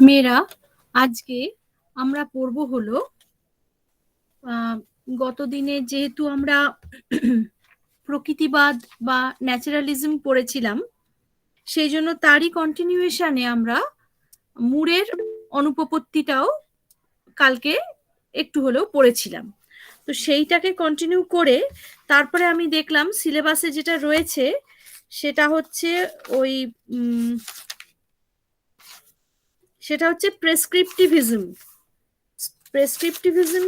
মেয়েরা আজকে আমরা পড়বো হলো গত দিনে যেহেতু আমরা প্রকৃতিবাদ বা ন্যাচারালিজম পড়েছিলাম, সেই জন্য তারই কন্টিনিউয়েশনে আমরা মুরের অনুপপত্তিটাও কালকে একটু হলেও পড়েছিলাম। তো সেইটাকে কন্টিনিউ করে তারপরে আমি দেখলাম সিলেবাসে যেটা রয়েছে সেটা হচ্ছে ওই সেটা হচ্ছে প্রেসক্রিপটিভিজম। প্রেসক্রিপটিভিজম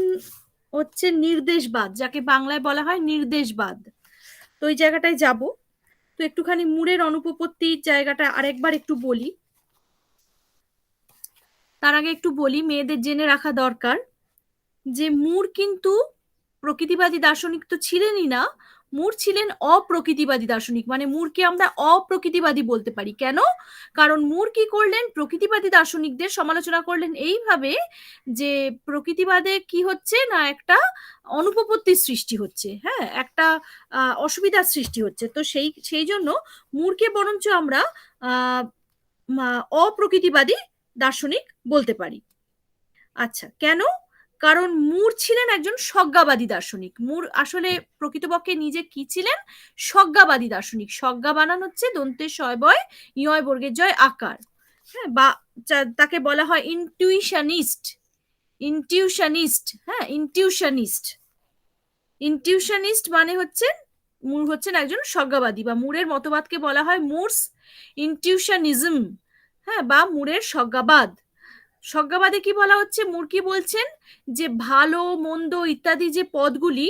হচ্ছে নির্দেশবাদ, যাকে বাংলায় বলা হয় নির্দেশবাদ। তো ওই জায়গাটায় যাব। তো একটুখানি মুরের অনুপপত্তির জায়গাটা আরেকবার একটু বলি। তার আগে একটু বলি, মেয়েদের জেনে রাখা দরকার যে মুর কিন্তু প্রকৃতিবাদী দার্শনিক তো ছিলেনই না, মুর ছিলেন অপ্রকৃতিবাদী দার্শনিক। মানে মুরকে আমরা অপ্রকৃতিবাদী বলতে পারি কেন? কারণ মুর কি করলেন, প্রকৃতিবাদী দার্শনিকদের সমালোচনা করলেন এইভাবে যে প্রকৃতিবাদে কি হচ্ছে না, একটা অনুপপত্তির সৃষ্টি হচ্ছে, হ্যাঁ, একটা অসুবিধার সৃষ্টি হচ্ছে। তো সেই জন্য মুরকে বরঞ্চ আমরা অপ্রকৃতিবাদী দার্শনিক বলতে পারি। আচ্ছা, কেন? কারণ মুর ছিলেন একজন স্বজ্ঞাবাদী দার্শনিক। মুর আসলে প্রকৃতপক্ষে নিজে কি ছিলেন? স্বজ্ঞাবাদী দার্শনিক। স্বজ্ঞা বানান হচ্ছে দন্তের শয় ইয় বর্গের জয় আকার, হ্যাঁ, বা তাকে বলা হয় ইনটিউশনিস্ট। ইনটিউশনিস্ট, হ্যাঁ, ইনটিউশনিস্ট। ইনটিউশনিস্ট মানে হচ্ছে মুর হচ্ছেন একজন স্বজ্ঞাবাদী, বা মুরের মতবাদকে বলা হয় মুরস ইনটিউশনিজম, হ্যাঁ, বা মুরের স্বজ্ঞাবাদ। স্বজ্ঞাবাদে কি বলা হচ্ছে, মুর কি বলছেন যে ভালো মন্দ ইত্যাদি যে পদগুলি,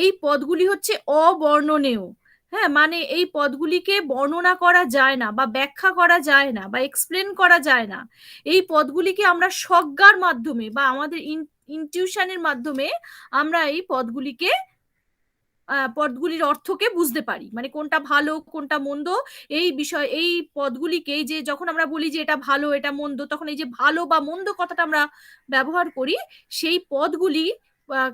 এই পদগুলি হচ্ছে অবর্ণনীয়। হ্যাঁ, মানে এই পদগুলিকে বর্ণনা করা যায় না, বা ব্যাখ্যা করা যায় না, বা এক্সপ্লেন করা যায় না। এই পদগুলিকে আমরা স্বজ্ঞার মাধ্যমে বা আমাদের ইনটিউশনের মাধ্যমে আমরা এই পদগুলির অর্থকে বুঝতে পারি। মানে কোনটা ভালো কোনটা মন্দ, এই বিষয় এই পদগুলিকে, এই যে যখন আমরা বলি যে এটা ভালো এটা মন্দ, তখন এই যে ভালো বা মন্দ কথাটা আমরা ব্যবহার করি, সেই পদগুলি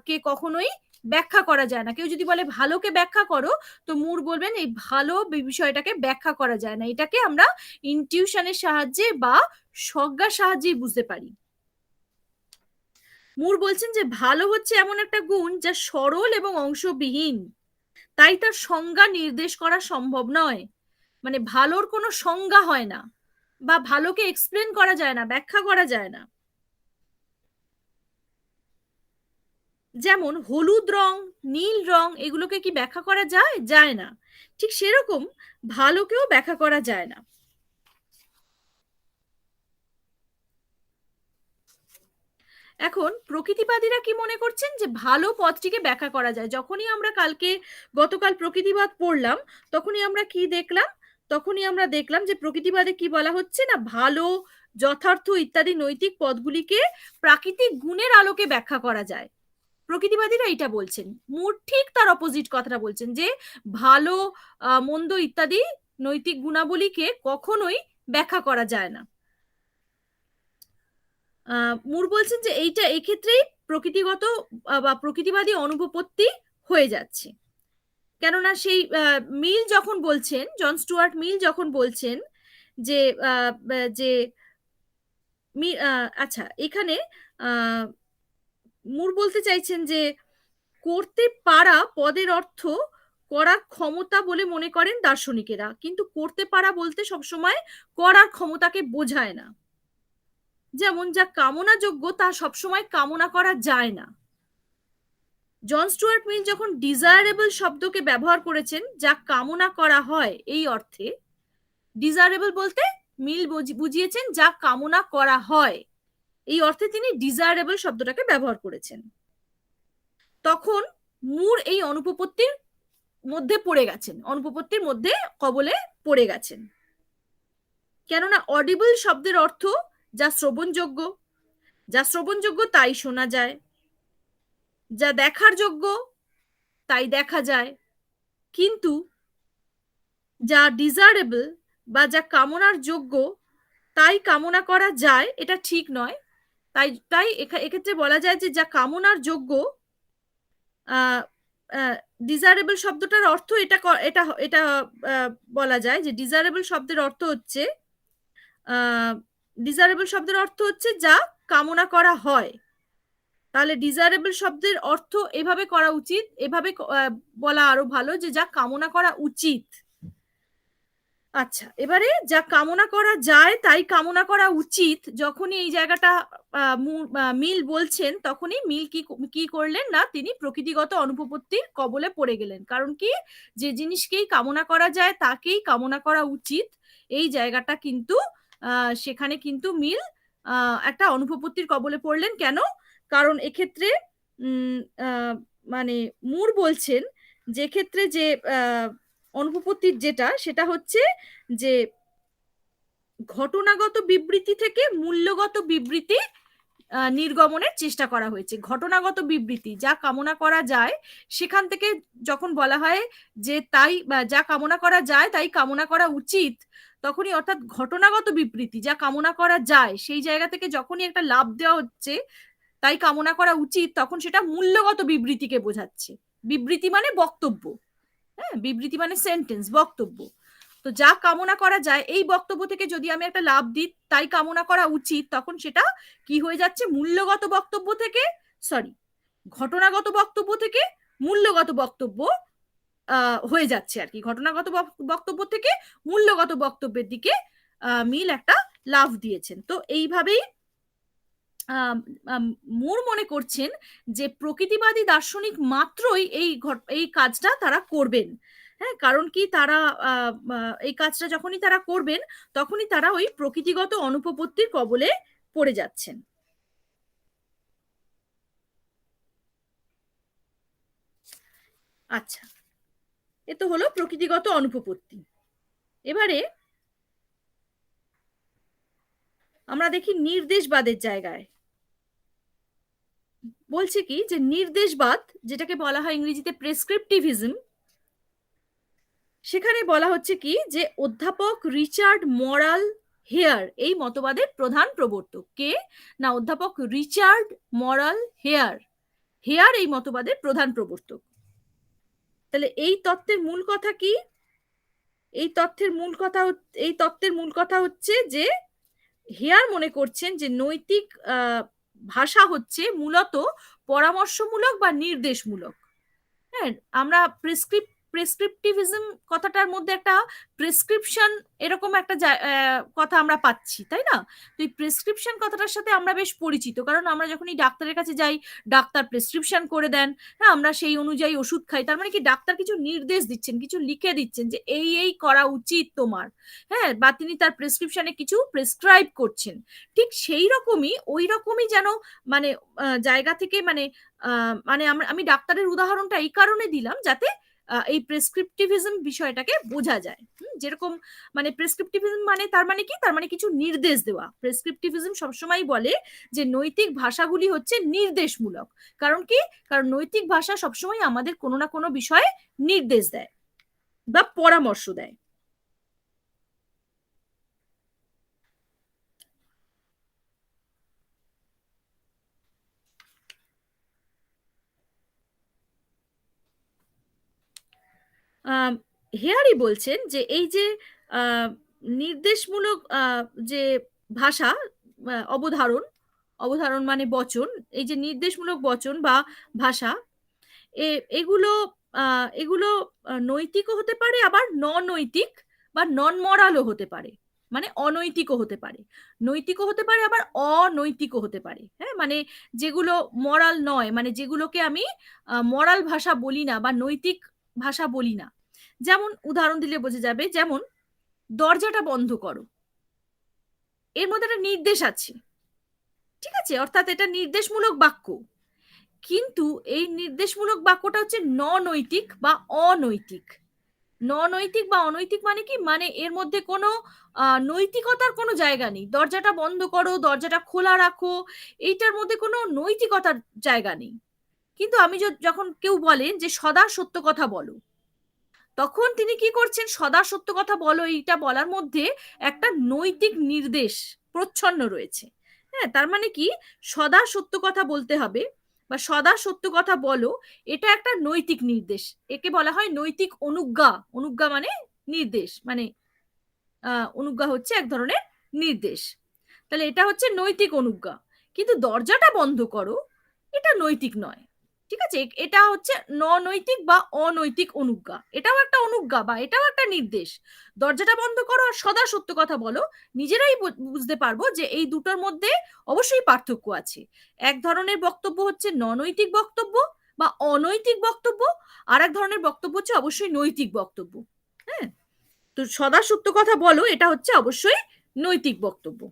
কে কখনোই ব্যাখ্যা করা যায় না। কেউ যদি বলে ভালোকে ব্যাখ্যা করো, তো মুর বলবেন এই ভালো বিষয়টাকে ব্যাখ্যা করা যায় না, এটাকে আমরা ইনটিউশনের সাহায্যে বা স্বজ্ঞার সাহায্যেই বুঝতে পারি। মুর বলছেন যে ভালো হচ্ছে এমন একটা গুণ যা সরল এবং অংশবিহীন, তাই তার সংজ্ঞা নির্দেশ করা সম্ভব নয়। মানে ভালোর কোনো সংজ্ঞা হয় না, বা ভালোকে এক্সপ্লেন করা যায় না, ব্যাখ্যা করা যায় না। যেমন হলুদ রং, নীল রং, এগুলোকে কি ব্যাখ্যা করা যায়? যায় না। ঠিক সেরকম ভালোকেও ব্যাখ্যা করা যায় না। এখন প্রকৃতিবাদীরা কি মনে করছেন যে ভালো পথটিকে ব্যাখ্যা করা যায়। যখনই আমরা গতকাল প্রকৃতিবাদ পড়লাম, তখনই আমরা কি দেখলাম? তখনই আমরা দেখলাম যে প্রকৃতিবাদে কি বলা হচ্ছে না, ভালো, যথার্থ ইত্যাদি নৈতিক পদগুলিকে প্রাকৃতিক গুণের আলোকে ব্যাখ্যা করা যায়। প্রকৃতিবাদীরা এটা বলছেন। মুর ঠিক তার অপোজিট কথাটা বলছেন যে ভালো, মন্দ ইত্যাদি নৈতিক গুণাবলীকে কখনোই ব্যাখ্যা করা যায় না। মুর বলছেন যে এইটা এক্ষেত্রেই প্রকৃতিগত বা প্রকৃতিবাদী অনুপপত্তি হয়ে যাচ্ছে। কেননা সেই মিল যখন বলছেন, জন স্টুয়ার্ট মিল যখন বলছেন যে যে আচ্ছা, এখানে মুর বলতে চাইছেন যে করতে পারা পদের অর্থ করার ক্ষমতা বলে মনে করেন দার্শনিকেরা, কিন্তু করতে পারা বলতে সবসময় করার ক্ষমতাকে বোঝায় না। যেমন যা কামনাযোগ্য তা সবসময় কামনা করা যায় না। জন স্টুয়ার্ট মিল যখন ডিজায়ারেবল শব্দকে ব্যবহার করেছেন, যা কামনা করা হয় এই অর্থে, ডিজায়ারেবল বলতে মিল বুঝিয়েছেন যা কামনা করা হয়, এই অর্থে তিনি ডিজায়ারেবল শব্দটাকে ব্যবহার করেছেন। তখন মুর এই অনুপপত্তির মধ্যে পড়ে গেছেন, অনুপপত্তির মধ্যে কবলে পড়ে গেছেন। কেননা অডিবল শব্দের অর্থ যা শ্রবণযোগ্য, যা শ্রবণযোগ্য তাই শোনা যায়, যা দেখার যোগ্য তাই দেখা যায়, কিন্তু যা ডিজায়ারেবল বা যা কামনার যোগ্য তাই কামনা করা যায়, এটা ঠিক নয়। তাই তাই এক্ষেত্রে বলা যায় যে যা কামনার যোগ্য, ডিজায়ারেবল শব্দটার অর্থ এটা এটা এটা বলা যায় যে ডিজায়ারেবল শব্দের অর্থ হচ্ছে ডিজায়ারেবল শব্দের অর্থ হচ্ছে যা কামনা করা হয়। তাহলে ডিজায়ারেবল শব্দের অর্থ এভাবে করা উচিত, এভাবে বলা আরো ভালো যে যা কামনা করা উচিত। আচ্ছা, এবারে যা কামনা করা যায় তাই কামনা করা উচিত, যখনই এই জায়গাটা মিল বলছেন, তখনই মিল কি করলেন না, তিনি প্রকৃতিগত অনুপপত্তির কবলে পড়ে গেলেন। কারণ কি, যে জিনিসকেই কামনা করা যায় তাকেই কামনা করা উচিত, এই জায়গাটা কিন্তু সেখানে কিন্তু মিল একটা অনুপপত্তির কবলে পড়লেন। কেন? কারণ এক্ষেত্রে মানে মুর বলছেন যে ক্ষেত্রে যে অনুপপত্তির যেটা, সেটা হচ্ছে যে ঘটনাগত বিবৃতি থেকে মূল্যগত বিবৃতি নির্গমনের চেষ্টা করা হয়েছে। ঘটনাগত বিবৃতি যা কামনা করা যায় সেখান থেকে যখন বলা হয় যে তাই যা কামনা করা যায় তাই কামনা করা উচিত, তখনই অর্থাৎ ঘটনাগত বিবৃতি যা কামনা করা যায় সেই জায়গা থেকে যখনই একটা লাভ দেওয়া হচ্ছে তাই কামনা করা উচিত, তখন সেটা মূল্যগত বিবৃতিকে বোঝাচ্ছে। বিবৃতি মানে বক্তব্য, হ্যাঁ, বিবৃতি মানে সেন্টেন্স, বক্তব্য। তো যা কামনা করা যায় এই বক্তব্য থেকে যদি আমি একটা লাভ দিই তাই কামনা করা উচিত, তখন সেটা কি হয়ে যাচ্ছে, মূল্যগত বক্তব্য থেকে, সরি, ঘটনাগত বক্তব্য থেকে মূল্যগত বক্তব্য হয়ে যাচ্ছে আর কি। ঘটনাগত বক্তব্য থেকে মূল্যগত বক্তব্যের দিকে মিল একটা লাভ দিয়েছেন। তো এইভাবেই মুর মনে করছেন যে প্রকৃতিবাদী দার্শনিক মাত্রই এই কাজটা তারা করবেন। হ্যাঁ, কারণ কি, তারা এই কাজটা যখনই তারা করবেন তখনই তারা ওই প্রকৃতিগত অনুপপত্তির কবলে পড়ে যাচ্ছেন। আচ্ছা, এ তো হলো প্রকৃতিগত অনুপপত্তি। এবারে আমরা দেখি নির্দেশবাদের জায়গায় বলছে কি, যে নির্দেশবাদ, যেটাকে বলা হয় ইংরেজিতে প্রেসক্রিপটিভিজম, সেখানে বলা হচ্ছে কি যে অধ্যাপক রিচার্ড মরাল হেয়ার এই মতবাদের প্রধান প্রবর্তক। কে না, অধ্যাপক রিচার্ড মরাল হেয়ার। হেয়ার এই মতবাদের প্রধান প্রবর্তক। তাহলে এই তত্ত্বের মূল কথা কি? এই তত্ত্বের মূল কথা হচ্ছে যে হেয়ার মনে করছেন যে নৈতিক ভাষা হচ্ছে মূলত পরামর্শমূলক বা নির্দেশমূলক। হ্যাঁ, আমরা প্রেসক্রিপটিভিজম কথাটার মধ্যে একটা প্রেসক্রিপশন এরকম একটা কথা আমরা পাচ্ছি, তাই না? তো এই প্রেসক্রিপশন কথাটার সাথে আমরা বেশ পরিচিত, কারণ আমরা যখনই ডাক্তারের কাছে যাই ডাক্তার প্রেসক্রিপশন করে দেন, হ্যাঁ, আমরা সেই অনুযায়ী ওষুধ খাই। তার মানে কি, ডাক্তার কিছু নির্দেশ দিচ্ছেন, কিছু লিখে দিচ্ছেন যে এই এই করা উচিত তোমার, হ্যাঁ, বা তিনি তার প্রেসক্রিপশনে কিছু প্রেসক্রাইব করছেন। ঠিক সেই রকমই, ওই রকমই যেন মানে জায়গা থেকে মানে আমি ডাক্তারের উদাহরণটা এই কারণে দিলাম যাতে এই প্রেসক্রিপটিভিজম বিষয়টাকে বোঝা যায়। যেরকম মানে প্রেসক্রিপটিভিজম মানে তার মানে কি, তার মানে কিছু নির্দেশ দেওয়া। প্রেসক্রিপটিভিজম সবসময় বলে যে নৈতিক ভাষাগুলি হচ্ছে নির্দেশমূলক। কারণ কি, কারণ নৈতিক ভাষা সবসময় আমাদের কোনো না কোনো বিষয়ে নির্দেশ দেয় বা পরামর্শ দেয়। হেয়ারই বলছেন যে এই যে নির্দেশমূলক যে ভাষা, অবধারণ, অবধারণ মানে বচন, এই যে নির্দেশমূলক বচন বা ভাষা, এগুলো এগুলো নৈতিকও হতে পারে, আবার ননৈতিক বা নন মরালও হতে পারে, মানে অনৈতিকও হতে পারে। নৈতিকও হতে পারে, আবার অনৈতিকও হতে পারে। হ্যাঁ, মানে যেগুলো মরাল নয়, মানে যেগুলোকে আমি মরাল ভাষা বলি না বা নৈতিক ভাষা বলি না। যেমন উদাহরণ দিলে বোঝা যাবে, যেমন দরজাটা বন্ধ করো, এর মধ্যে একটা নির্দেশ আছে, ঠিক আছে, অর্থাৎ এটা নির্দেশমূলক বাক্য। কিন্তু এই নির্দেশমূলক বাক্যটা হচ্ছে ননৈতিক বা অনৈতিক। ননৈতিক বা অনৈতিক মানে কি, মানে এর মধ্যে কোনো নৈতিকতার কোনো জায়গা নেই। দরজাটা বন্ধ করো, দরজাটা খোলা রাখো, এইটার মধ্যে কোনো নৈতিকতার জায়গা নেই। কিন্তু আমি যখন কেউ বলেন যে সদা সত্য কথা বলো, তখন তিনি কি করছেন, সদা সত্য কথা বলো এইটা বলার মধ্যে একটা নৈতিক নির্দেশ প্রচ্ছন্ন রয়েছে। হ্যাঁ, তার মানে কি, সদা সত্য কথা বলতে হবে বা সদা সত্য কথা বলো, এটা একটা নৈতিক নির্দেশ। একে বলা হয় নৈতিক অনুজ্ঞা। অনুজ্ঞা মানে নির্দেশ, মানে অনুজ্ঞা হচ্ছে এক ধরনের নির্দেশ। তাহলে এটা হচ্ছে নৈতিক অনুজ্ঞা। কিন্তু দরজাটা বন্ধ করো, এটা নৈতিক নয়। ঠিক আছে, এটা হচ্ছে নৈতিক বা অনৈতিক অনুজ্ঞা। এটাও একটা অনুজ্ঞা বা এটাও একটা নির্দেশ। দরজাটা বন্ধ করো আর সদা সত্য কথা বলো, নিজেরাই বুঝতে পারবো যে এই দুটোর মধ্যে অবশ্যই পার্থক্য আছে। এক ধরনের বক্তব্য হচ্ছে নৈতিক বক্তব্য বা অনৈতিক বক্তব্য, আর এক ধরনের বক্তব্য হচ্ছে অবশ্যই নৈতিক বক্তব্য। হ্যাঁ, তো সদা সত্য কথা বলো এটা হচ্ছে অবশ্যই নৈতিক বক্তব্য।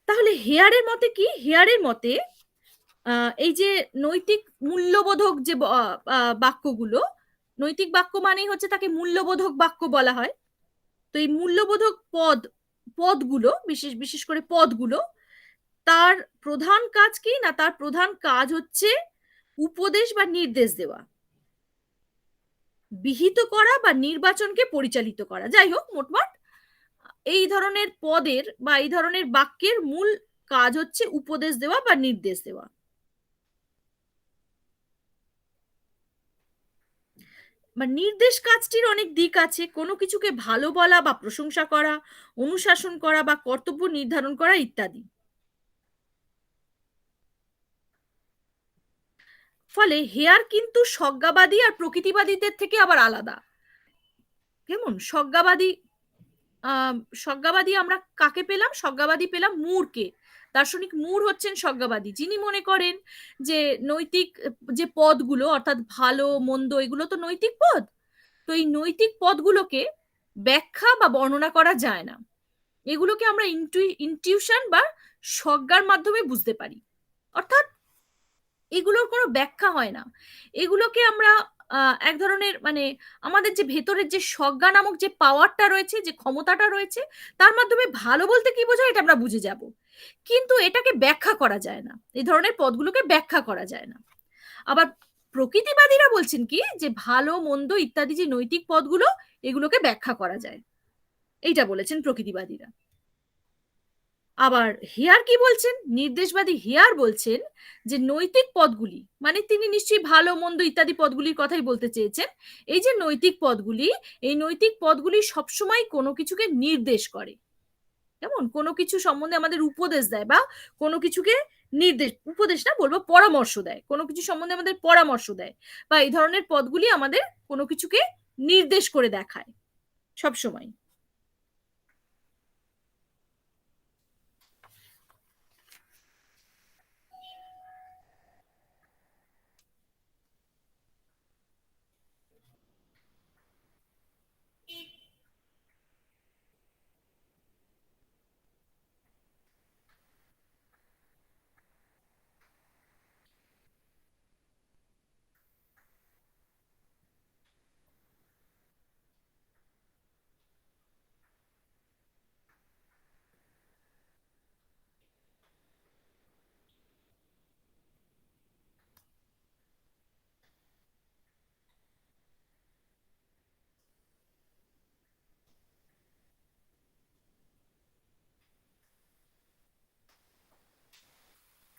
তাহলে হেয়ারের মতে কি? হেয়ারের মতে এই যে নৈতিক মূল্যবোধক যে বাক্যগুলো, নৈতিক বাক্য মানেই হচ্ছে তাকে মূল্যবোধক বাক্য বলা হয়। তো এই মূল্যবোধক পদগুলো, বিশেষ বিশেষ করে পদগুলো, তার প্রধান কাজ কি না? তার প্রধান কাজ হচ্ছে উপদেশ বা নির্দেশ দেওয়া, বিহিত করা বা নির্বাচনকে পরিচালিত করা। যাই হোক, মোটমাট এই ধরনের পদের বা এই ধরনের বাক্যের মূল কাজ হচ্ছে উপদেশ দেওয়া বা নির্দেশ দেওয়া। বা নির্দেশ কাজটির অনেক দিক আছে, কোনো কিছুকে ভালো বলা বা প্রশংসা করা, অনুশাসন করা বা কর্তব্য নির্ধারণ করা ইত্যাদি। ফলে হেয়ার কিন্তু স্বজ্ঞাবাদী আর প্রকৃতিবাদীদের থেকে আবার আলাদা। কেমন স্বজ্ঞাবাদী? আহ স্বজ্ঞাবাদী আমরা কাকে পেলাম? স্বজ্ঞাবাদী পেলাম মুরকে। দার্শনিক মুর হচ্ছেন স্বজ্ঞাবাদী, যিনি মনে করেন যে নৈতিক যে পদগুলো, অর্থাৎ ভালো মন্দ, এগুলো তো নৈতিক পদ। তো এই নৈতিক পদগুলোকে ব্যাখ্যা বা বর্ণনা করা যায় না, এগুলোকে আমরা ইনটিউশন বা স্বজ্ঞার মাধ্যমে বুঝতে পারি। অর্থাৎ এগুলোর কোনো ব্যাখ্যা হয় না, এগুলোকে আমরা এক ধরনের মানে আমাদের যে ভেতরের যে স্বজ্ঞা নামক যে পাওয়ারটা রয়েছে, যে ক্ষমতাটা রয়েছে, তার মাধ্যমে ভালো বলতে কি বোঝায় এটা আমরা বুঝে যাব। কিন্তু এটাকে ব্যাখ্যা করা যায় না, এই ধরনের পদগুলোকে ব্যাখ্যা করা যায় না। আবার প্রকৃতিবাদীরা বলছেন কি, যে ভালো মন্দ ইত্যাদি যে নৈতিক পদগুলো, এগুলোকে ব্যাখ্যা করা যায়, এইটা বলেছেন প্রকৃতিবাদীরা। আবার হেয়ার কি বলছেন? নির্দেশবাদী হেয়ার বলছেন যে নৈতিক পদগুলি, মানে তিনি নিশ্চয়ই ভালো মন্দ ইত্যাদি পদগুলির কথাই বলতে চেয়েছেন। এই যে নৈতিক পদগুলি, এই নৈতিক পদগুলি সবসময় কোনো কিছুকে নির্দেশ করে। কেমন? কোনো কিছু সম্বন্ধে আমাদের উপদেশ দেয়, বা কোনো কিছুকে নির্দেশ, উপদেশ না বলবো, পরামর্শ দেয়, কোনো কিছু সম্বন্ধে আমাদের পরামর্শ দেয়, বা এই ধরনের পদগুলি আমাদের কোনো কিছুকে নির্দেশ করে দেখায় সব সময়।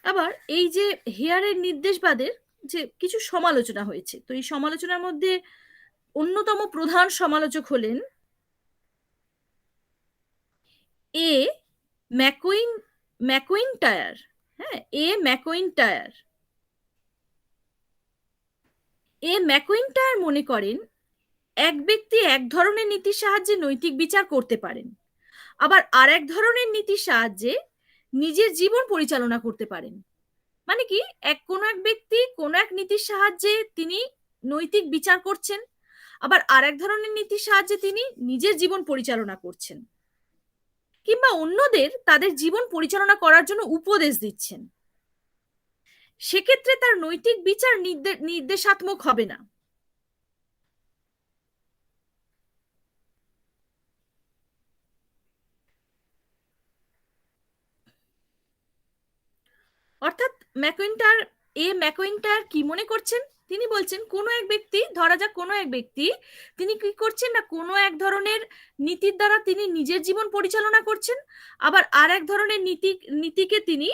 আবার এই যে হেয়ারের নির্দেশবাদের যে কিছু সমালোচনা হয়েছে, তো এই সমালোচনার মধ্যে অন্যতম প্রধান সমালোচক হলেন এ ম্যাকউইন ম্যাকউইনটায়ার। হ্যাঁ, ম্যাকউইনটায়ার। ম্যাকউইনটায়ার মনে করেন এক ব্যক্তি এক ধরনের নীতির সাহায্যে নৈতিক বিচার করতে পারেন, আবার আর এক ধরনের নীতির সাহায্যে নিজের জীবন পরিচালনা করতে পারেন। মানে কি, কোনো এক ব্যক্তি কোনো এক নীতির সাহায্যে তিনি নৈতিক বিচার করছেন, আবার আর এক ধরনের নীতির সাহায্যে তিনি নিজের জীবন পরিচালনা করছেন, কিংবা অন্যদের তাদের জীবন পরিচালনা করার জন্য উপদেশ দিচ্ছেন। সেক্ষেত্রে তার নৈতিক বিচার নির্দেশাত্মক হবে না। অর্থাৎ ম্যাকইন্টার ম্যাকইন্টার কি মনে করছেন? তিনি বলছেন কোনো এক ব্যক্তি, ধরা যাক কোনো এক ব্যক্তি, তিনি কি করছেন না কোনো এক ধরনের নীতির দ্বারা তিনি নিজের জীবন পরিচালনা করছেন, আবার আর এক ধরনের নীতিকে তিনি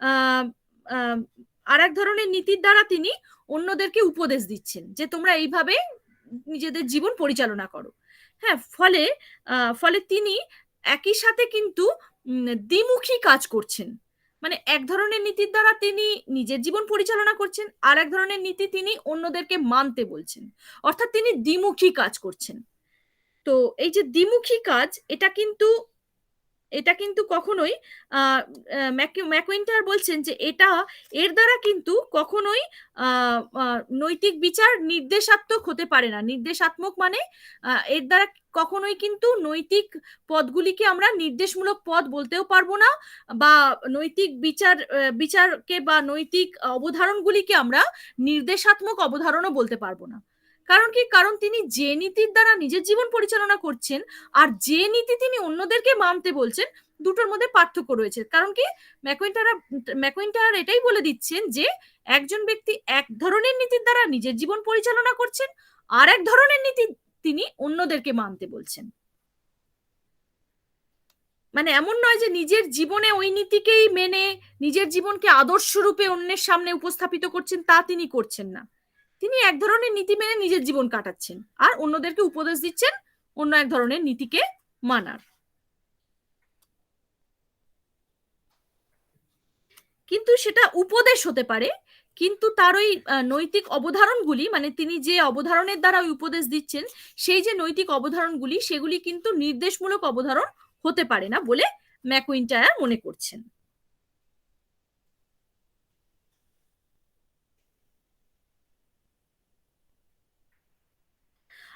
আহ আর এক ধরনের নীতির দ্বারা তিনি অন্যদেরকে উপদেশ দিচ্ছেন যে তোমরা এইভাবে নিজেদের জীবন পরিচালনা করো। হ্যাঁ, ফলে ফলে তিনি একই সাথে কিন্তু দ্বিমুখী কাজ করছেন। মানে এক ধরনের নীতির দ্বারা তিনি নিজের জীবন পরিচালনা করছেন, আর এক ধরনের নীতি তিনি অন্যদেরকে মানতে বলছেন। অর্থাৎ তিনি দ্বিমুখী কাজ করছেন। তো এই যে দ্বিমুখী কাজ, এটা কিন্তু কখনোই ম্যাকইন্টার বলছেন যে এর দ্বারা কিন্তু কখনোই নৈতিক বিচার নির্দেশাত্মক হতে পারে না। নির্দেশাত্মক মানে এর দ্বারা কখনোই কিন্তু নৈতিক পদগুলিকে আমরা নির্দেশমূলক পদ বলতেও পারবো না, বা নৈতিক বিচারকে বা নৈতিক অবধারণগুলিকে আমরা নির্দেশাত্মক অবধারণও বলতে পারবো না। কারণ কি? কারণ তিনি যে নীতির দ্বারা নিজের জীবন পরিচালনা করছেন আর যে নীতি তিনি অন্যদেরকে মানতে বলছেন, দুটোর মধ্যে পার্থক্য রয়েছে। কারণ কি? ম্যাকইন্টার এটাই বলে দিচ্ছেন যে একজন ব্যক্তি এক ধরনের নীতির দ্বারা নিজের জীবন পরিচালনা করছেন, আর এক ধরনের নীতি তিনি অন্যদেরকে মানতে বলছেন। মানে এমন নয় যে নিজের জীবনে ওই নীতিকেই মেনে নিজের জীবনকে আদর্শ রূপে অন্যের সামনে উপস্থাপিত করছেন, তা তিনি করছেন না। তিনি এক ধরনের নীতি মেনে নিজের জীবন কাটাচ্ছেন, আর অন্যদেরকে উপদেশ দিচ্ছেন অন্য এক ধরনের নীতিকে মানার। কিন্তু সেটা উপদেশ হতে পারে, কিন্তু তার ওই নৈতিক অবধারণগুলি, মানে তিনি যে অবধারণের দ্বারা ওই উপদেশ দিচ্ছেন, সেই যে নৈতিক অবধারণগুলি, সেগুলি কিন্তু নির্দেশমূলক অবধারণ হতে পারে না বলে ম্যাকইন্টায়ার মনে করছেন।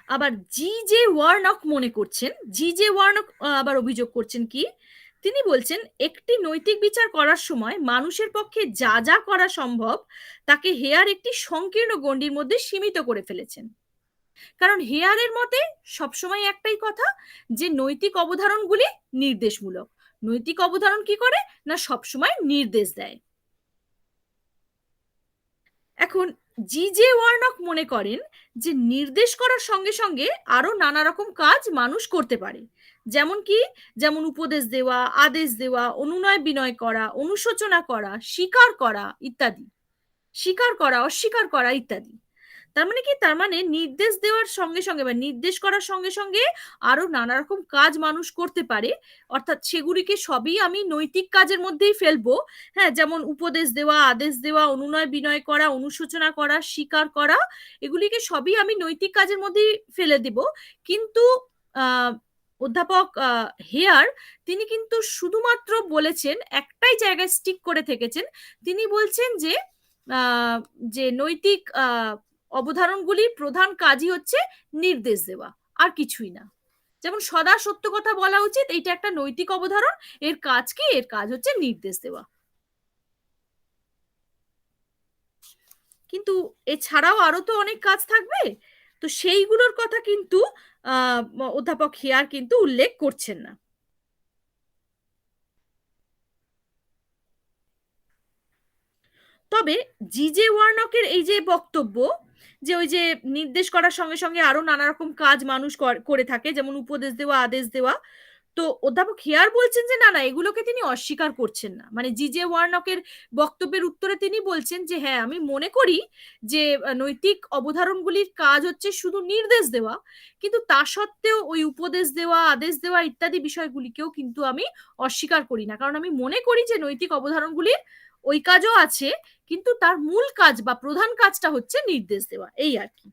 আবার জি জে ওয়ার্নক মনে করছেন, জি জে ওয়ার্নক আবার অভিযোগ করছেন কি? তিনি বলছেন একটি নৈতিক বিচার করার সময় মানুষের পক্ষে যা যা করা সম্ভব তাকে হেয়ার একটি সংকীর্ণ গণ্ডির মধ্যে সীমিত করে ফেলেছেন। কারণ হেয়ারের মতে সবসময় একটাই কথা, যে নৈতিক অবধারণগুলি নির্দেশমূলক। নৈতিক অবধারণ কি করে না, সবসময় নির্দেশ দেয়। এখন জি জে ওয়ার্নক মনে করেন যে নির্দেশ করার সঙ্গে সঙ্গে আরো নানা রকম কাজ মানুষ করতে পারে। যেমন কি? যেমন উপদেশ দেওয়া, আদেশ দেওয়া, অনুনয় বিনয় করা, অনুশোচনা করা, স্বীকার করা ইত্যাদি। স্বীকার করা, অস্বীকার করা ইত্যাদি। তার মানে কি? তার মানে নির্দেশ দেওয়ার সঙ্গে সঙ্গে বা নির্দেশ করার সঙ্গে সঙ্গে আরো নানা রকম কাজ মানুষ করতে পারে। অর্থাৎ সেগুলিকে সবই আমি নৈতিক কাজের মধ্যেই ফেলবো। হ্যাঁ, যেমন উপদেশ দেওয়া, আদেশ দেওয়া, অনুনয় বিনয় করা, অনুশোচনা করা, স্বীকার করা, এগুলিকে সবই আমি নৈতিক কাজের মধ্যেই ফেলে দেব। কিন্তু আহ অধ্যাপক হেয়ার, তিনি কিন্তু শুধুমাত্র বলেছেন, একটাই জায়গায় স্টিক করে থেকেছেন। তিনি বলছেন যে আহ যে নৈতিক অবধারণগুলির প্রধান কাজই হচ্ছে নির্দেশ দেওয়া, আর কিছুই না। যেমন সদা সত্য কথা বলা উচিত, এইটা একটা নৈতিক অবধারণ। এর কাজ কি? এর কাজ হচ্ছে নির্দেশ দেওয়া। কিন্তু এছাড়াও আরো তো অনেক কাজ থাকবে, তো সেইগুলোর কথা কিন্তু আহ অধ্যাপক হেয়ার কিন্তু উল্লেখ করছেন না। তবে জি জে ওয়ার্নকের এই যে বক্তব্য, যে ওই যে নির্দেশ করার সঙ্গে সঙ্গে আরো নানা রকম কাজ মানুষ করে থাকে, যেমন উপদেশ দেওয়া, আদেশ দেওয়া, তো অধ্যাপক হেয়ার বলছেন যে না না, এগুলোকে তিনি অস্বীকার করছেন না। মানে জি জে ওয়ার্নকের বক্তব্যের উত্তরে তিনি বলছেন যে হ্যাঁ, আমি মনে করি যে নৈতিক অবধারণগুলির কাজ হচ্ছে শুধু নির্দেশ দেওয়া, কিন্তু তা সত্ত্বেও ওই উপদেশ দেওয়া, আদেশ দেওয়া ইত্যাদি বিষয়গুলিকেও কিন্তু আমি অস্বীকার করি না। কারণ আমি মনে করি যে নৈতিক অবধারণগুলির ওই কাজও আছে, কিন্তু তার মূল কাজ বা প্রধান কাজটা হচ্ছে নির্দেশ দেওয়া, এই আর কি।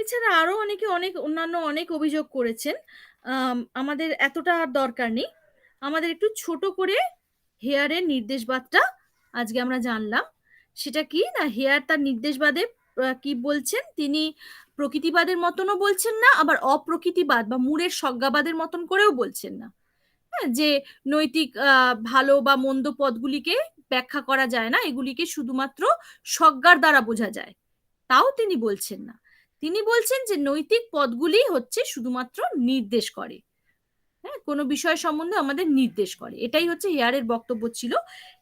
এছাড়া আরো অনেকে অনেক অন্যান্য অনেক অভিযোগ করেছেন। আমাদের এতটা আর দরকার নেই। আমাদের একটু ছোট করে হেয়ারের নির্দেশবাদটা আজকে আমরা জানলাম। সেটা কি না, হেয়ার তার নির্দেশবাদে কি বলছেন, তিনি প্রকৃতিবাদের মতনও বলছেন না, আবার অপ্রকৃতিবাদ বা মুরের স্বজ্ঞাবাদের মতন করেও বলছেন না। হ্যাঁ, যে নৈতিক ভালো বা মন্দ পদগুলিকে ব্যাখ্যা করা যায় না, এগুলিকে শুধুমাত্র স্বজ্ঞার দ্বারা বোঝা যায়, তাও তিনি বলছেন না। তিনি বলছেন যে নৈতিক পদগুলি হচ্ছে শুধুমাত্র নির্দেশ করে, হ্যাঁ, কোনো বিষয় সম্বন্ধে আমাদের নির্দেশ করে। এটাই হচ্ছে হেয়ারের বক্তব্য ছিল।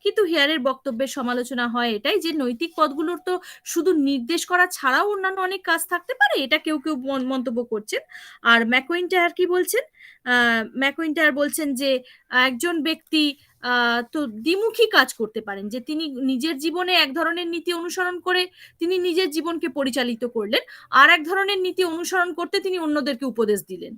কিন্তু হেয়ারের বক্তব্যের সমালোচনা হয় এটাই যে নৈতিক পদগুলোর তো শুধু নির্দেশ করা ছাড়াও অন্যান্য অনেক কাজ থাকতে পারে, এটা কেউ কেউ মন্তব্য করছেন। আর ম্যাকউইন্টায়ার কি বলছেন? ম্যাকউইন্টায়ার বলছেন যে একজন ব্যক্তি তো দ্বিমুখী কাজ করতে পারেন, যে তিনি নিজের জীবনে এক ধরনের নীতি অনুসরণ করে তিনি নিজের জীবনকে পরিচালিত করলেন, আর এক ধরনের নীতি অনুসরণ করতে তিনি অন্যদেরকে উপদেশ দিলেন।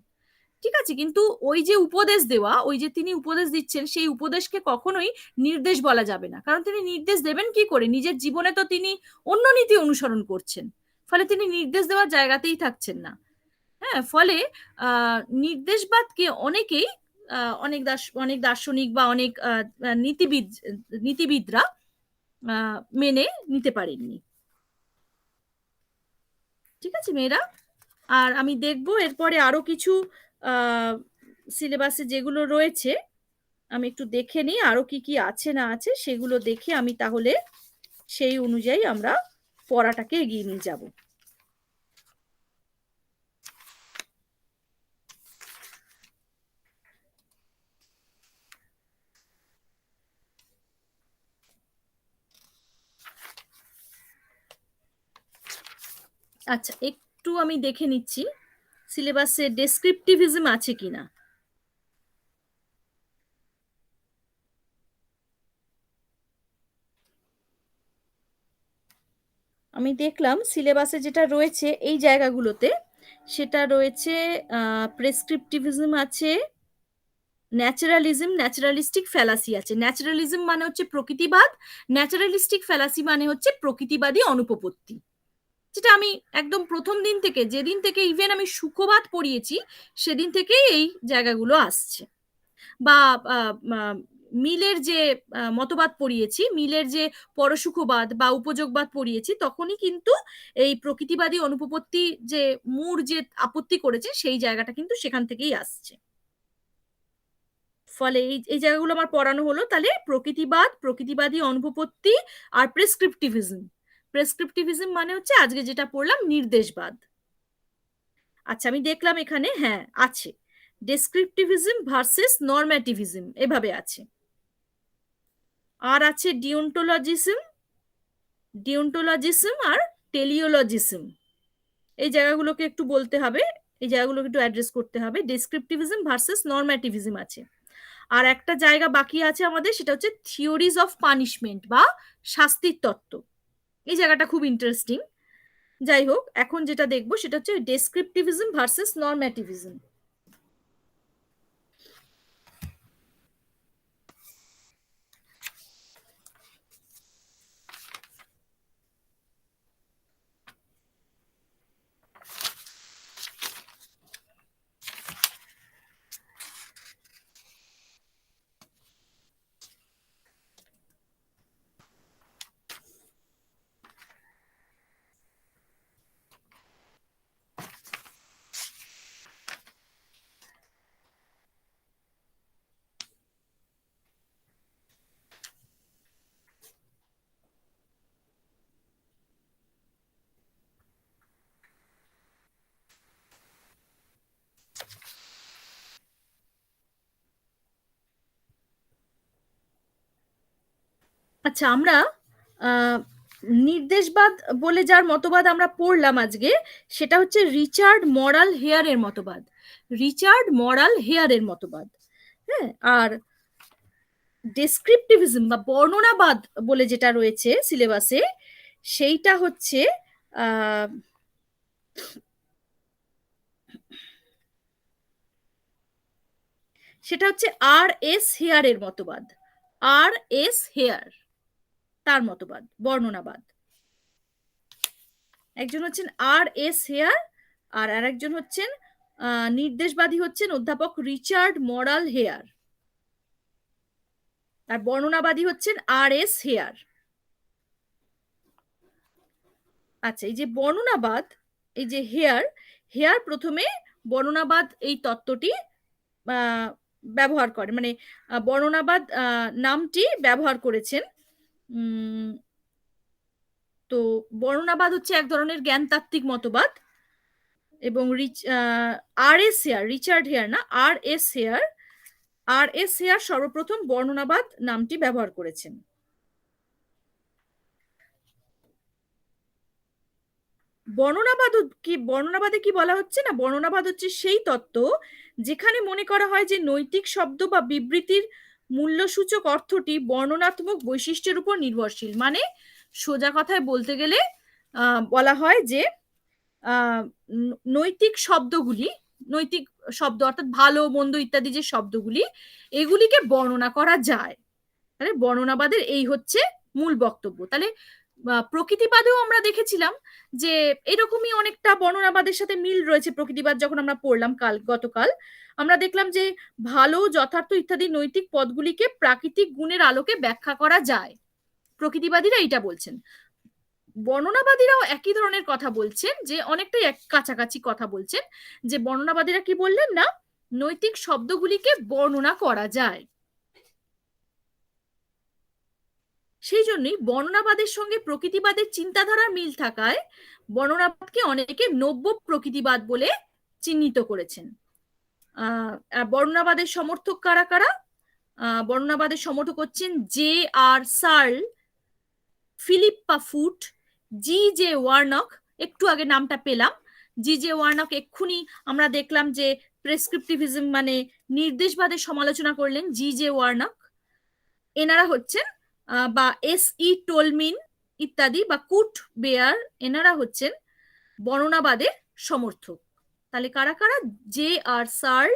ঠিক আছে, কিন্তু ওই যে উপদেশ দেওয়া, ওই যে তিনি উপদেশ দিচ্ছেন, সেই উপদেশকে কখনোই নির্দেশ বলা যাবে না, কারণ তিনি নির্দেশ দেবেন কি করে? নিজের জীবনে তো তিনি অন্য নীতি অনুসরণ করছেন, ফলে তিনি নির্দেশ দেওয়ার জায়গাতেই থাকছেন না। হ্যাঁ, ফলে নির্দেশবাদকে অনেকেই অনেক দার্শনিক বা অনেক নীতিবিদরা মেনে নিতে পারেননি। ঠিক আছে মেয়েরা, আর আমি দেখবো এরপরে আরো কিছু সিলেবাসে যেগুলো রয়েছে, আমি একটু দেখে নিই আরো কি কি আছে না আছে, সেগুলো দেখে আমি তাহলে সেই অনুযায়ী আমরা পড়াটাকে এগিয়ে নিয়ে যাব। আচ্ছা, একটু আমি দেখে নিচ্ছি সিলেবাসে ডেসক্রিপটিভিজম আছে কিনা। আমি দেখলাম সিলেবাসে যেটা রয়েছে এই জায়গাগুলোতে, সেটা রয়েছে প্রেসক্রিপটিভিজম আছে, ন্যাচারালিজম, ন্যাচারালিস্টিক ফ্যালাসি আছে। ন্যাচারালিজম মানে হচ্ছে প্রকৃতিবাদ, ন্যাচারালিস্টিক ফ্যালাসি মানে হচ্ছে প্রকৃতিবাদী অনুপপত্তি। যেটা আমি একদম প্রথম দিন থেকে, যেদিন থেকে ইভেন আমি সুখবাদ পড়িয়েছি, সেদিন থেকেই এই জায়গাগুলো আসছে। বা মিলের যে মতবাদ পড়িয়েছি, মিলের যে পরসুখবাদ বা উপযোগবাদ পড়িয়েছি, তখনই কিন্তু এই প্রকৃতিবাদী অনুপপত্তি যে মূর যে আপত্তি করেছে, সেই জায়গাটা কিন্তু সেখান থেকেই আসছে। ফলে এই এই জায়গাগুলো আমার পড়ানো হলো। তাহলে প্রকৃতিবাদ, প্রকৃতিবাদী অনুপপত্তি, আর প্রেসক্রিপটিভিজম। প্রেসক্রিপটিভিজম মানে হচ্ছে আজকে যেটা পড়লাম, নির্দেশবাদ। আচ্ছা, আমি দেখলাম এখানে হ্যাঁ আছে, ডেসক্রিপটিভিজম ভার্সেস নরম্যাটিভিজম এভাবে আছে। আর আছে ডিওন্টোলজিজম, ডিওন্টোলজিজম আর টেলিওলজিজম। এই জায়গাগুলোকে একটু বলতে হবে, এই জায়গাগুলোকে একটু অ্যাড্রেস করতে হবে। ডেসক্রিপটিভিজম ভার্সেস নরম্যাটিভিজম আছে। আর একটা জায়গা বাকি আছে আমাদের, সেটা হচ্ছে থিওরিজ অফ পানিশমেন্ট বা শাস্তির তত্ত্ব। এই জায়গাটা খুব ইন্টারেস্টিং। যাই হোক, এখন যেটা দেখবো সেটা হচ্ছে ডেসক্রিপটিভিজম ভার্সেস নরম্যাটিভিজম। আচ্ছা, আমরা নির্দেশবাদ বলে যার মতবাদ আমরা পড়লাম আজকে, সেটা হচ্ছে রিচার্ড মরাল হেয়ারের মতবাদ। রিচার্ড মরাল হেয়ারের মতবাদ। হ্যাঁ, আর ডেসক্রিপটিভিজম বা বর্ণনাবাদ বলে যেটা রয়েছে সিলেবাসে, সেইটা হচ্ছে আহ সেটা হচ্ছে আর এস হেয়ারের মতবাদ। আর এস হেয়ার, তার মতবাদ বর্ণনাবাদ। একজন হচ্ছেন আর এস হেয়ার, আর আরেকজন হচ্ছেন নির্দেশবাদী হচ্ছেন অধ্যাপক রিচার্ড মরাল হেয়ার, আর বর্ণনাবাদী হচ্ছেন আর এস হেয়ার। আচ্ছা, এই যে বর্ণনাবাদ, এই যে হেয়ার, হেয়ার প্রথমে বর্ণনাবাদ এই তত্ত্বটি ব্যবহার করে, মানে বর্ণনাবাদ নামটি ব্যবহার করেছেন। তো বর্ণনাবাদ হচ্ছে এক ধরনের জ্ঞানতাত্ত্বিক মতবাদ, এবং আর এস হেয়ার, রিচার্ড হেয়ার না, আর এস হেয়ার সর্বপ্রথম বর্ণনাবাদ নামটি ব্যবহার করেছেন। বর্ণনাবাদে কি বলা হচ্ছে না, বর্ণনাবাদ হচ্ছে সেই তত্ত্ব যেখানে মনে করা হয় যে নৈতিক শব্দ বা বিবৃতির মূল্যসূচক অর্থটি বর্ণনাত্মক বৈশিষ্ট্যের উপর নির্ভরশীল। মানে সোজা কথায় বলতে গেলে বলা হয় যে নৈতিক শব্দগুলি, নৈতিক শব্দ অর্থাৎ ভালো মন্দ ইত্যাদি যে শব্দগুলি, এগুলিকে বর্ণনা করা যায়। তাহলে বর্ণনাবাদের এই হচ্ছে মূল বক্তব্য। তাহলে প্রকৃতিবাদেও আমরা দেখেছিলাম যে এরকমই অনেকটা বর্ণনাবাদের সাথে মিল রয়েছে। প্রকৃতিবাদ যখন আমরা পড়লাম গতকাল, আমরা দেখলাম যে ভালো, যথার্থ ইত্যাদি নৈতিক পদগুলিকে প্রাকৃতিক গুণের আলোকে ব্যাখ্যা করা যায়। প্রকৃতিবাদীরা এইটা বলছেন। বর্ণনাবাদীরাও একই ধরনের কথা বলছেন, যে অনেকটাই কাছাকাছি কথা বলছেন, যে বর্ণনাবাদীরা কি বললেন না, নৈতিক শব্দগুলিকে বর্ণনা করা যায়। সেই জন্যই বর্ণনাবাদের সঙ্গে প্রকৃতিবাদের চিন্তাধারার মিল থাকায় বর্ণনাবাদকে অনেকে নব্য প্রকৃতিবাদ বলে চিহ্নিত করেছেন। বর্ণনাবাদের সমর্থক কারা কারা? বর্ণনাবাদের সমর্থক হচ্ছেন J R Searle, Philippa Foot, G J Warnock, একটু আগে নামটা পেলাম, জি জে ওয়ার্নক এক্ষুনি আমরা দেখলাম যে প্রেসক্রিপটিভিজম মানে নির্দেশবাদের সমালোচনা করলেন জি জে ওয়ার্নক। এনারা হচ্ছেন বা এস ই টোলমিন ইত্যাদি, বা কুট বেয়ার, এনারা হচ্ছেন বর্ণনাবাদের সমর্থক। তাহলে কারা কারা? J R Searle,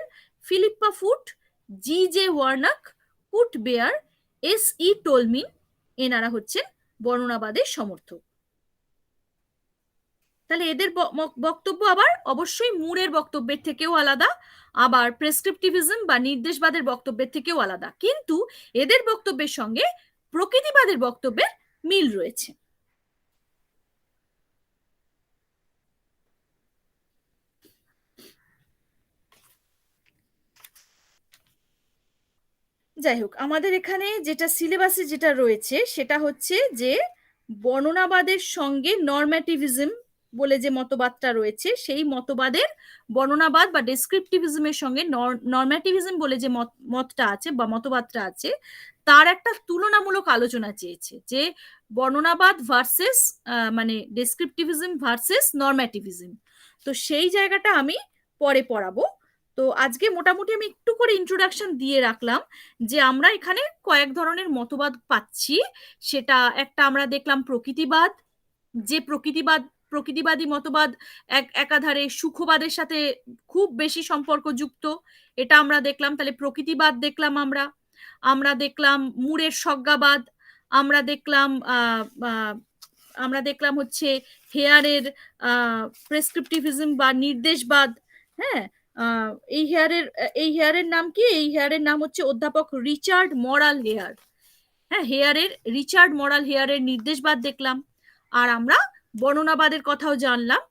Philippa Foot, G J Warnock, Kurt Baier, S E Toulmin, এনারা হচ্ছেন বর্ণনাবাদের সমর্থক। তাহলে এদের বক্তব্য আবার অবশ্যই মুরের বক্তব্যের থেকেও আলাদা, আবার প্রেসক্রিপটিভিজম বা নির্দেশবাদের বক্তব্যের থেকেও আলাদা, কিন্তু এদের বক্তব্যের সঙ্গে প্রকৃতিবাদের বক্তব্যের মিল রয়েছে। যাই হোক, আমাদের এখানে যেটা সিলেবাসে যেটা রয়েছে সেটা হচ্ছে যে বর্ণনাবাদের সঙ্গে নরম্যাটিভিজম বলে যে মতবাদটা রয়েছে, সেই মতবাদের বর্ণনাবাদ বা ডেসক্রিপটিভিজমের সঙ্গে নরম্যাটিভিজম বলে যে মতটা আছে বা মতবাদটা আছে, তার একটা তুলনামূলক আলোচনা চেয়েছে, যে বর্ণনাবাদ ভার্সেস মানে ডেসক্রিপটিভিজম ভার্সেস নরম্যাটিভিজম। তো সেই জায়গাটা আমি পরে পড়াবো। তো আজকে মোটামুটি আমি একটু করে ইন্ট্রোডাকশন দিয়ে রাখলাম, যে আমরা এখানে কয়েক ধরনের মতবাদ পাচ্ছি। সেটা একটা আমরা দেখলাম প্রকৃতিবাদ, যে প্রকৃতিবাদী মতবাদ একাধারে সুখবাদের সাথে খুব বেশি সম্পর্কযুক্ত, এটা আমরা দেখলাম। তাহলে প্রকৃতিবাদ দেখলাম আমরা, আমরা দেখলাম মুরের স্বজ্ঞাবাদ, আমরা দেখলাম হচ্ছে হেয়ারের প্রেসক্রিপটিভিজম বা নির্দেশবাদ। হ্যাঁ, এই হেয়ারের নাম কি? এই হেয়ারের নাম হচ্ছে অধ্যাপক রিচার্ড মরাল হেয়ার। হ্যাঁ, রিচার্ড মরাল হেয়ারের নির্দেশবাদ দেখলাম। আর আমরা বর্ণনাবাদের কথাও জানলাম,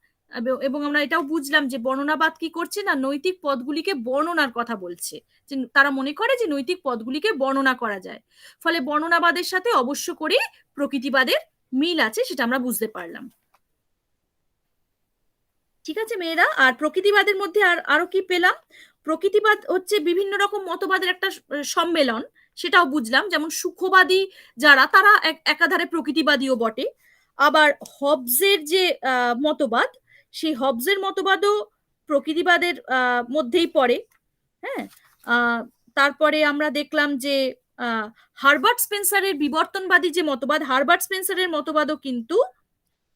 এবং আমরা এটাও বুঝলাম যে বর্ণনাবাদ কি করছে না, নৈতিক পদগুলিকে বর্ণনার কথা বলছে, যে তারা মনে করে যে নৈতিক পদগুলিকে বর্ণনা করা যায়। ফলে বর্ণনাবাদের সাথে অবশ্য করে প্রকৃতিবাদের মিল আছে, সেটা আমরা বুঝতে পারলাম। ঠিক আছে মেয়েরা, আর প্রকৃতিবাদের মধ্যে আরো কি পেলাম? প্রকৃতিবাদ হচ্ছে বিভিন্ন রকম মতবাদের একটা সম্মেলন, সেটাও বুঝলাম। যেমন সুখবাদী যারা, তারা একাধারে প্রকৃতিবাদীও বটে। আবার হবসের যে মতবাদ, সেই হবসের মতবাদও প্রকৃতিবাদের মধ্যেই পড়ে। হ্যাঁ, তারপরে আমরা দেখলাম যে হারবার্ট স্পেন্সারের বিবর্তনবাদী যে মতবাদ, হারবার্ট স্পেন্সারের মতবাদও কিন্তু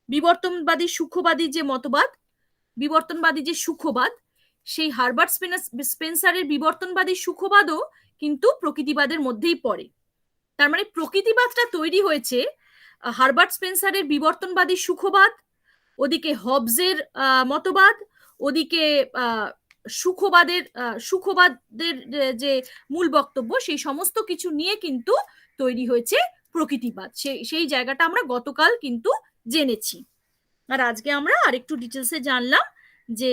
বিবর্তনবাদী সুখবাদী যে মতবাদ, বিবর্তনবাদী যে সুখবাদ, সেই হারবার্ট স্পেন্সারের বিবর্তনবাদী সুখবাদও কিন্তু প্রকৃতিবাদের মধ্যেই পড়ে। তার মানে প্রকৃতিবাদটা তৈরি হয়েছে হারবার্ট স্পেন্সারের বিবর্তনবাদী সুখবাদ, ওদিকে হবসের মতবাদ, ওদিকে সুখবাদের যে মূল বক্তব্য, সেই সমস্ত কিছু নিয়ে কিন্তু তৈরি হয়েছে প্রকৃতিবাদ। সেই জায়গাটা আমরা গতকাল কিন্তু জেনেছি। আর আজকে আমরা আরেকটু ডিটেলসে জানলাম যে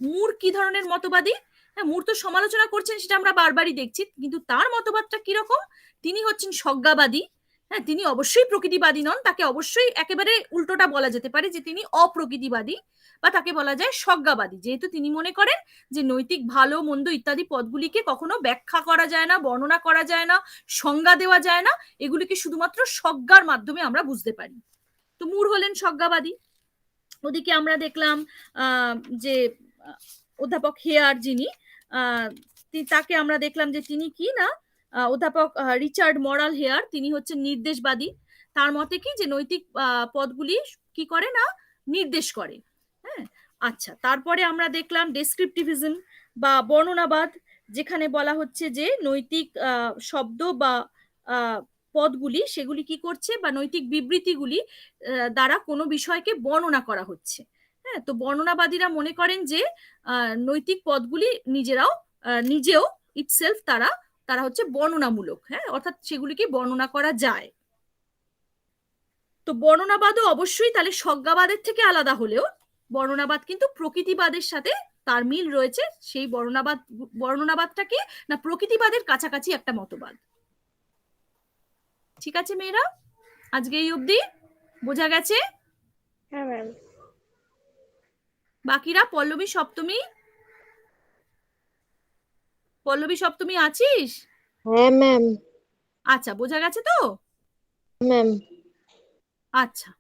মুর কি ধরনের মতবাদী। হ্যাঁ, মূর্ত সমালোচনা করছেন সেটা আমরা বারবারই দেখছি, কিন্তু তার মতবাদটা কিরকম? তিনি হচ্ছেন স্বজ্ঞাবাদী। হ্যাঁ, তিনি অবশ্যই প্রকৃতিবাদী নন, তাকে অবশ্যই একেবারে উল্টোটা বলা যেতে পারে যে তিনি অপ্রকৃতিবাদী, বা তাকে বলা যায় স্বজ্ঞাবাদী, যেহেতু তিনি মনে করেন যে নৈতিক ভালো মন্দ ইত্যাদি পদগুলিকে কখনো ব্যাখ্যা করা যায় না, বর্ণনা করা যায় না, সংজ্ঞা দেওয়া যায় না, এগুলিকে শুধুমাত্র স্বজ্ঞার মাধ্যমে আমরা বুঝতে পারি। তো মুর হলেন স্বজ্ঞাবাদী। ওদিকে আমরা দেখলাম যে অধ্যাপক হেয়ার যিনি, তাকে আমরা দেখলাম যে তিনি কি না, অধ্যাপক রিচার্ড মরাল হেয়ার, তিনি হচ্ছেন নির্দেশবাদী। তার মতে কি যে নৈতিক পদগুলি কি করে না, নির্দেশ করে। হ্যাঁ, আচ্ছা, তারপরে আমরা দেখলাম ডেসক্রিপটিভিজম বা বর্ণনাবাদ, যেখানে বলা হচ্ছে যে নৈতিক শব্দ বা পদগুলি সেগুলি কি করছে, বা নৈতিক বিবৃতিগুলি দ্বারা কোনো বিষয়কে বর্ণনা করা হচ্ছে। হ্যাঁ, তো বর্ণনাবাদীরা মনে করেন যে নৈতিক পদগুলি নিজেও ইটসেলফ তারা তারা হচ্ছে বর্ণনামূলক। হ্যাঁ, অর্থাৎ সেগুলিকে বর্ণনা করা যায়। তো বর্ণনাবাদও অবশ্যই তাহলে স্বজ্ঞাবাদের থেকে আলাদা হলেও বর্ণনাবাদ কিন্তু প্রকৃতিবাদের সাথে তার মিল রয়েছে। সেই বর্ণনাবাদটা কি না, প্রকৃতিবাদের কাছাকাছি একটা মতবাদ। ঠিক আছে মেয়েরা, আজকে এই অবধি বোঝা গেছে? হ্যাঁ ম্যাম। বাকিরা পল্লবী সপ্তমী, পল্লবী সপ্তমী আছিস? হ্যাঁ ম্যাম। আচ্ছা, বোঝা গেছে তো? ম্যাম। আচ্ছা।